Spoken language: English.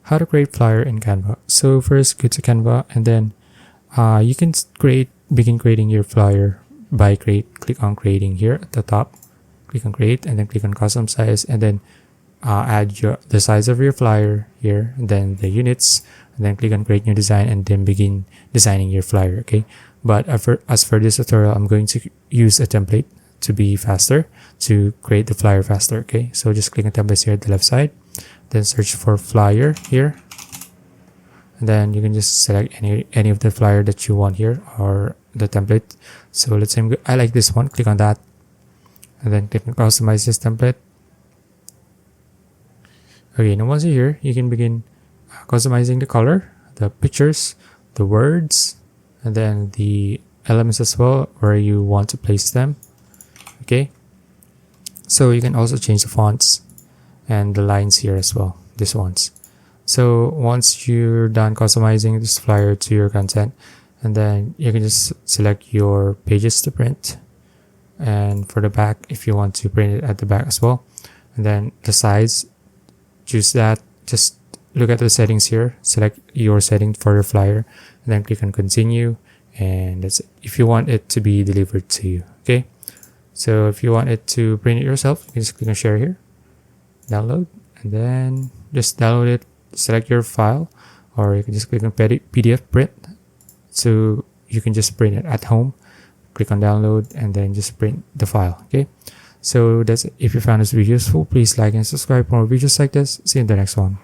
how to create flyer in Canva. So first go to Canva, and then you can begin creating your flyer by click on creating here at the top, click on create, and then click on custom size, and then add the size of your flyer here, and then the units, and then click on create new design, and then begin designing your flyer. Okay, but as for this tutorial, I'm going to use a template to be faster, to create the flyer faster. Okay, so just click on templates here at the left side, then search for flyer here, and then you can just select any of the flyer that you want here, or the template. So let's say I like this one, click on that, and then click on customize this template. Okay, now once you're here, you can begin customizing the color, the pictures, the words, and then the elements as well, where you want to place them. Okay, so you can also change the fonts and the lines here as well, these ones. So once you're done customizing this flyer to your content, and then you can just select your pages to print, and for the back, if you want to print it at the back as well, and then the size, choose that. Just look at the settings here, select your setting for your flyer, and then click on continue, and that's it. If you want it to be delivered to you. Okay, so if you want it to print it yourself, you can just click on share here, download, and then just download it, select your file, or you can just click on PDF print, so you can just print it at home. Click on download, and then just print the file. Okay, so that's it. If you found this video useful, please like and subscribe for more videos like this. See you in the next one.